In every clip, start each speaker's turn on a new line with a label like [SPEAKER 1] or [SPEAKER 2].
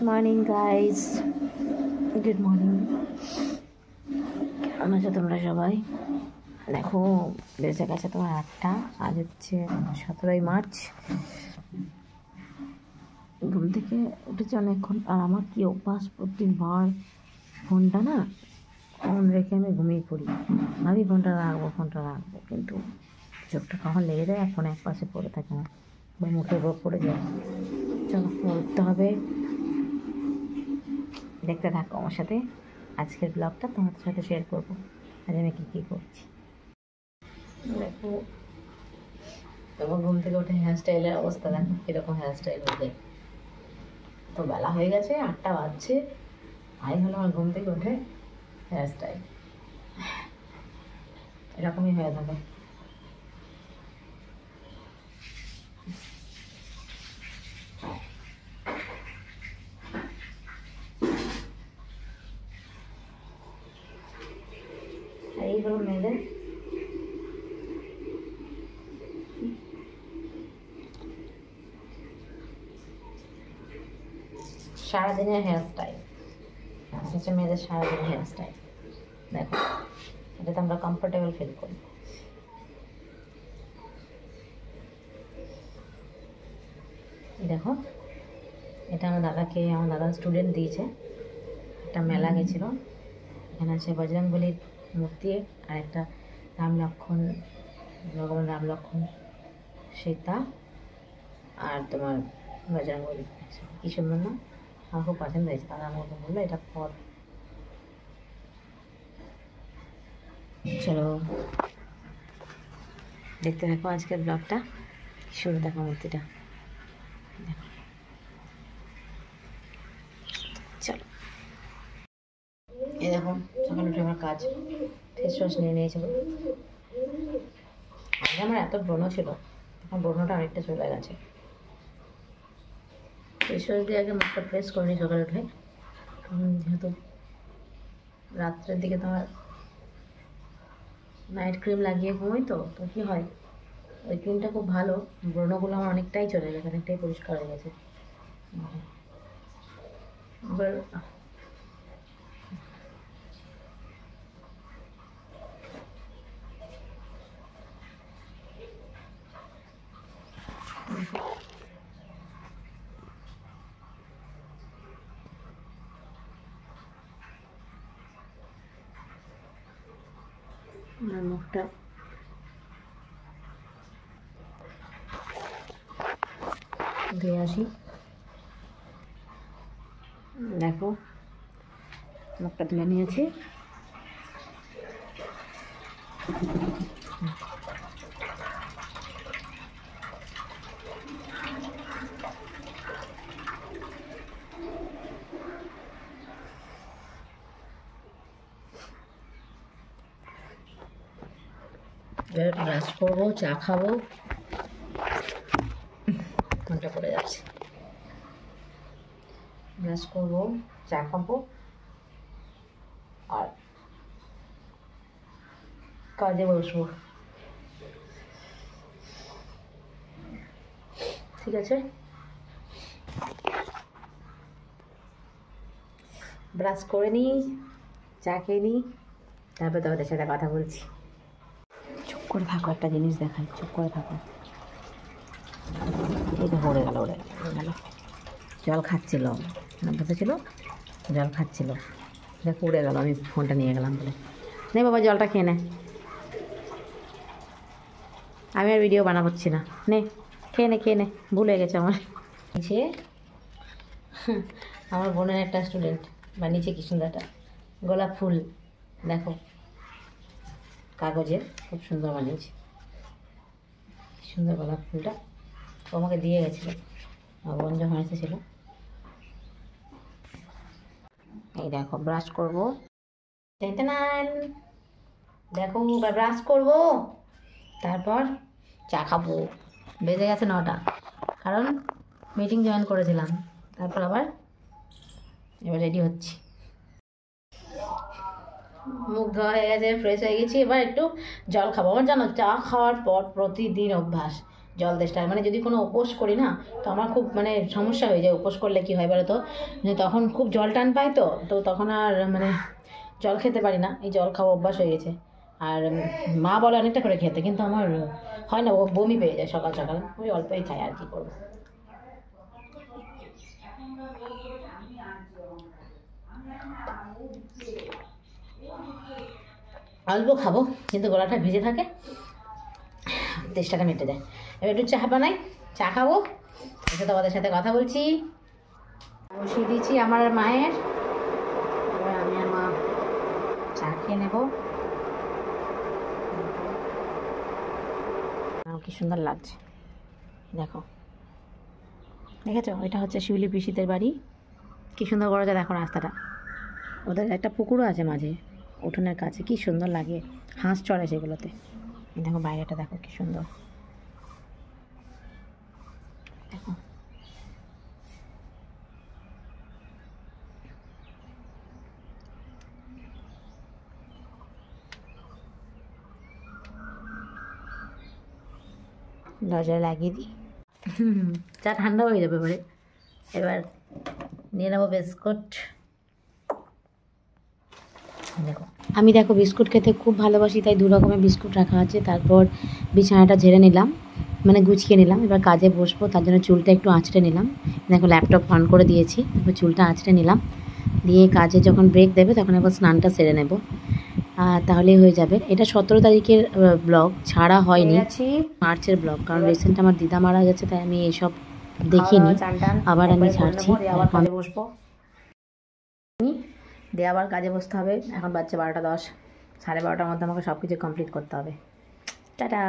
[SPEAKER 1] Morning guys, good morning. কেমন আছো তোমরা সবাই? দেখো বেঁচে গেছে তোমার 8টা। আজ হচ্ছে 17ই মার্চ। ঘুম থেকে উঠেছে অনেকক্ষণ। আর আমার কি অভ্যাস, প্রতিবার ফোনটা না অন রেখে আমি ঘুমিয়ে পড়ি। ভাবি ফোনটা রাখবো, কিন্তু চোখটা কখন লেগে যায় আর ফোনে এক পাশে পড়ে থাকে না, বা মুখের উপর পড়ে যায়। চলো উঠতে হবে। দেখতে থাকো আমার সাথে। আজকের ব্লগটা তোমাদের সাথে শেয়ার করবো। আজ আমি কী করছি দেখো। তোমার ঘুম থেকে উঠে হেয়ার স্টাইলের অবস্থা দেখো, কীরকম হেয়ার স্টাইল হয়ে যায়। তো বেলা হয়ে গেছে, 8টা বাজছে, আই হলো আমার ঘুম থেকে উঠে হেয়ার স্টাইল এরকমই হয়ে থাকে। আর এই হলো মেয়েদের সারাদিনের হেয়ার স্টাইল। হচ্ছে মেয়েদের সারাদিনের হেয়ার স্টাইল। দেখো, এটাতে আমরা কমফোর্টেবল ফিল করি। দেখো, এটা আমার দাদার স্টুডেন্ট দিয়েছে। একটা মেলা গেছিলো, এখানে আছে বজরংবলীর মূর্তি আর একটা ভগবান রাম লক্ষ্মণ সীতা আর তোমার বজরংবলী। কি সুন্দর না? আমার খুব পছন্দ হয়েছে। তারা আমাকে বললো এটা পর। চলো দেখতে থাকো আজকের ব্লগটা। শুরু দেখো মূর্তিটা। চলো, এই দেখো সকালে উঠে আমার কাজ, ফেস ওয়াশ নিয়ে নিয়েছিল। আগে আমার এত ব্রণ ছিল, এখন ব্রণটা অনেকটা চলে গেছে। ফেস ওয়াশ দিয়ে আগে মুখটা ফ্রেশ করে নিই সকালে উঠে। যেহেতু রাত্রের দিকে তোমার নাইট ক্রিম লাগিয়ে ঘুমোই, তো কী হয়, ওই ক্রিমটা খুব ভালো। ব্রণগুলো আমার অনেকটাই চলে গেছে, অনেকটাই পরিষ্কার হয়ে গেছে। এবার আমার মুখটা ধুয়ে আসি। দেখো মুখটা ধুয়ে নিয়েছি। এবার ব্রাশ করবো, চা খাবো। ঘন্টা পড়ে যাচ্ছে। ব্রাশ করবো, চা খাবো, আর কাজে বসবো। ঠিক আছে, ব্রাশ করে নিই, চা খেয়ে নিই, তারপর তোমাদের সাথে কথা বলছি। চুপ করে থাকো, একটা জিনিস দেখাই, চুপ করে থাকো। এই তো উড়ে গেল। জল খাচ্ছিল, বসেছিল জল খাচ্ছিল, দেখো উড়ে গেল। আমি ফোনটা নিয়ে গেলাম বলে। নে বাবা জলটা খেয়ে নে, আমি আর ভিডিও বানাচ্ছি না। নে খেয়ে নে, ভুল হয়ে গেছে আমার। নিচে আমার বোনের একটা স্টুডেন্ট বানিয়েছে কি সুন্দর একটা গোলাপ ফুল। দেখো, কাগজের খুব সুন্দর বানিয়েছে। সুন্দর গোলাপ ফুলটা ও আমাকে দিয়ে গেছিলো, আমার বোন যখন এসেছিলো। এই দেখো ব্রাশ করবো। দেখো ব্রাশ করবো, তারপর চা খাবো। বেজে গেছে 9টা, কারণ মিটিং জয়েন করেছিলাম। তারপর আবার এবার রেডি হচ্ছি। মুখ ধোয়া হয়ে গেছে, ফ্রেশ হয়ে গেছি। এবার একটু জল খাবো। আমার জানো চা খাওয়ার পর প্রতিদিন অভ্যাস জল তেষ্টা, মানে যদি কোনো উপোস করি না তো আমার খুব মানে সমস্যা হয়ে যায়। উপোস করলে কী হয় বলো তো, যে তখন খুব জল টান পাই, তো তো তখন আর মানে জল খেতে পারি না, এই জল খাওয়া অভ্যাস হয়ে গেছে। আর মা বলে অনেকটা করে খেতে, কিন্তু আমার হয় না, ও বমি পেয়ে যায় সকাল সকাল, ওই অল্পই খাই, আর কি করবো। অল্প খাবো, কিন্তু গলাটা ভিজে থাকে, তেষ্টাটা মেটে যায়। এবার একটু চা বানাই, চা খাবো, এসে তোমাদের সাথে কথা বলছি। বসিয়ে দিয়েছি আমার আর মায়ের, এবার আমি আর মা চা খেয়ে নেবো। কি সুন্দর লাগছে দেখো, দেখেছো? এটা হচ্ছে শিউলি পিসিদের বাড়ি, কি সুন্দর করেছে দেখো রাস্তাটা। ওদের একটা পুকুরও আছে মাঝে উঠোনের কাছে, কি সুন্দর লাগে, হাঁস চড়ে সেগুলোতে। দেখো বাইরেটা দেখো কি সুন্দর, দেখো দরজায় লাগিয়ে দিই। চা ঠান্ডা হয়ে যাবে এবারে। এবার নিয়ে নেবো বিস্কুট। দেখো আমি দেখো বিস্কুট খেতে খুব ভালোবাসি, তাই দু রকমের বিস্কুট রাখা আছে। তারপর বিছানাটা ঝেড়ে নিলাম, মানে গুছিয়ে নিলাম। এবার কাজে বসবো, তার জন্য চুলটা একটু আঁচড়ে নিলাম। দেখো ল্যাপটপ অন করে দিয়েছি, তারপর চুলটা আঁচড়ে নিলাম, দিয়ে কাজে যখন ব্রেক দেবে তখন একবার স্নানটা সেরে নেব, তাহলেই হয়ে যাবে। এটা 17 তারিখের ব্লগ, ছাড়া হয়নি, মার্চের ব্লগ, কারণ রিসেন্ট আমার দিদা মারা গেছে, তাই আমি এসব দেখিনি। আবার আমি ছাড়ছি, কাজে বসবো দিয়ে আবার কাজে বসতে হবে। এখন বাচ্চা 12:10, 12:30টার মধ্যে আমাকে সব কিছু কমপ্লিট করতে হবে। টাটা,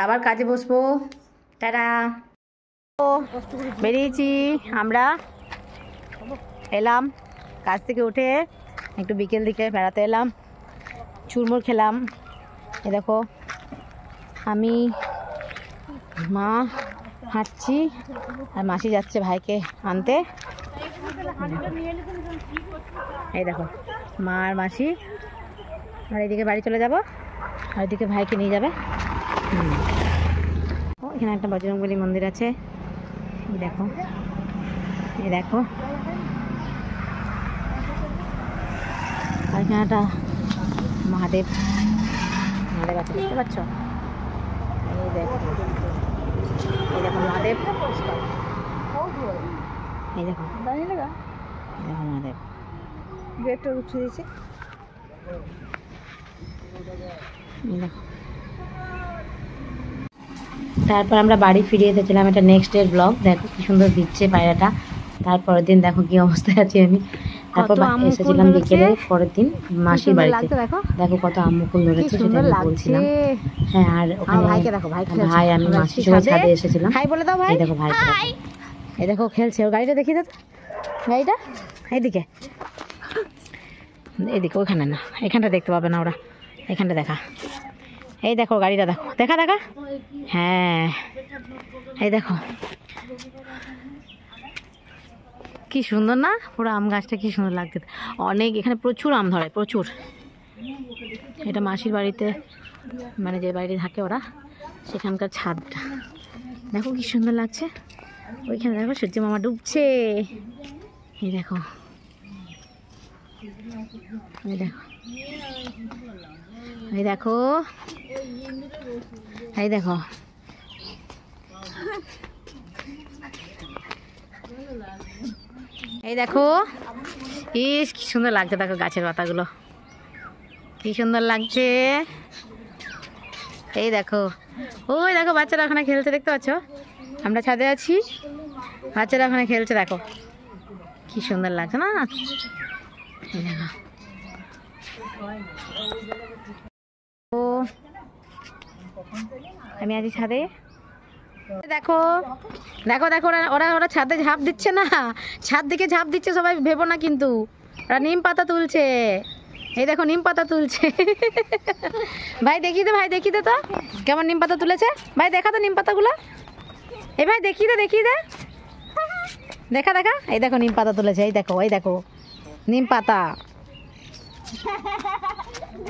[SPEAKER 1] আবার কাজে বসবো। টাটা। বেরিয়েছি আমরা, এলাম কাজ থেকে উঠে, একটু বিকেল দিকে বেড়াতে এলাম, চুরমুর খেলাম। এ দেখো আমি মা হাঁটছি, আর মাসি যাচ্ছে ভাইকে আনতে। এই দেখো মা আর মাসি, আর এইদিকে বাড়ি চলে যাব, আর এদিকে ভাইকে নিয়ে যাবে। ও এখানে একটা বজরংবলী মন্দির আছে, এই দেখো, এই দেখো। আর এখানে একটা মহাদেব, মহাদেব আছে, দেখতে পাচ্ছ? এই দেখো, এই দেখো মহাদেব, এই দেখো, দেখো মহাদেব, গেটটা উঠে দিয়েছে, দেখো। তারপর আমরা বাড়ি ফিরে এসেছিলাম, এটা নেক্সট ডের ব্লগ। দেখো কি সুন্দর দিচ্ছে পায়রাটা। তারপরের দিন দেখো কি অবস্থায় আছে আমি। তারপর এসেছিলাম বিকেলে, পরের দিন মাসির বাড়িতে। দেখো কত আম মুকুল ধরেছে, সেটা আমি বলছিলাম। হ্যাঁ, আর ওখানে ভাই আমি মাসির সঙ্গে ছাদে এসেছিলাম। এই দেখো ভাই, এই দেখো খেলছে। ও গাড়িটা দেখিয়ে দাও, গাড়িটা এইদিকে, এইদিকে, ওইখানে না, এখানটা দেখতে পাবে না ওরা, এখানটা দেখা। এই দেখো গাড়িটা দেখো, দেখা দেখা, হ্যাঁ এই দেখো কি সুন্দর না, পুরো আম গাছটা কি সুন্দর লাগছে। অনেক, এখানে প্রচুর আম ধরে, প্রচুর। এটা মাসির বাড়িতে, মানে যে বাড়িতে থাকে ওরা, সেখানকার ছাদটা দেখো কি সুন্দর লাগছে। ওইখানে দেখো সূর্য মামা ডুবছে, এই দেখো, এই দেখো, এই দেখো, এই দেখো, এই দেখো, ইস কি সুন্দর লাগছে। দেখো গাছের পাতাগুলো কি সুন্দর লাগছে। এই দেখো, ওই দেখো বাচ্চারা ওখানে খেলছে, দেখতে পাচ্ছ? আমরা ছাদে আছি, বাচ্চারা ওখানে খেলছে, দেখো কি সুন্দর লাগছে না। এই দেখো, ও আমি আছি ছাদে। দেখো দেখো দেখো, ওরা ওরা ছাদে ঝাঁপ দিচ্ছে না, ছাদ দিকে ঝাঁপ দিচ্ছে, সবাই ভেবো না কিন্তু। ওরা নিম পাতা তুলছে, এই দেখো নিম পাতা তুলছে। ভাই দেখিয়ে দে, ভাই দেখিয়ে দে তো কেমন নিম পাতা তুলেছে। ভাই দেখা তো নিম পাতাগুলো, এই ভাই দেখিয়ে দে, দেখিয়ে দে, দেখা দেখা। এই দেখো নিম পাতা তুলেছে, এই দেখো, এই দেখো নিম পাতা,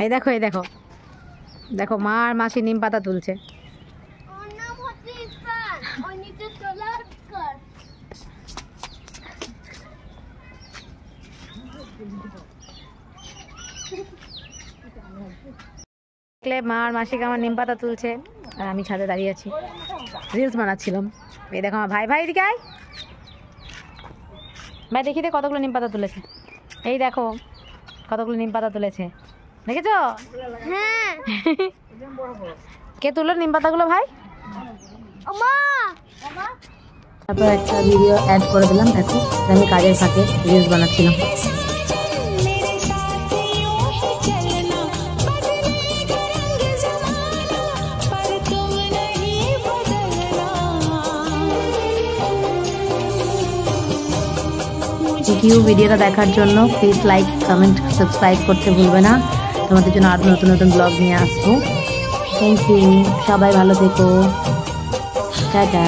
[SPEAKER 1] এই দেখো, এই দেখো, দেখো মা আর মাসি নিম পাতা তুলছে। দেখলে মা আর মাসিকে আমার নিম পাতা তুলছে আর আমি ছাদে দাঁড়িয়ে আছি, রিলস বানাচ্ছিলাম। এই দেখো আমার ভাই, ভাই এদিকে আয় ভাই, দেখি দে কতগুলো নিম পাতা তুলেছে। এই দেখো কতগুলো নিম পাতা তুলেছে, দেখেছো?
[SPEAKER 2] হ্যাঁ।
[SPEAKER 1] কে তুললো নিম পাতাগুলো ভাই? তারপর একটা ভিডিও অ্যাড করে দিলাম, দেখো আমি কাজের ফাঁকে রিলস বানাচ্ছিলাম। ভিডিওটা দেখার জন্য প্লিজ লাইক, কমেন্ট, সাবস্ক্রাইব করতে ভুলবে না। তোমাদের জন্য আরও নতুন নতুন ব্লগ নিয়ে আসবো। থ্যাংক ইউ, সবাই ভালো থেকো, টাটা।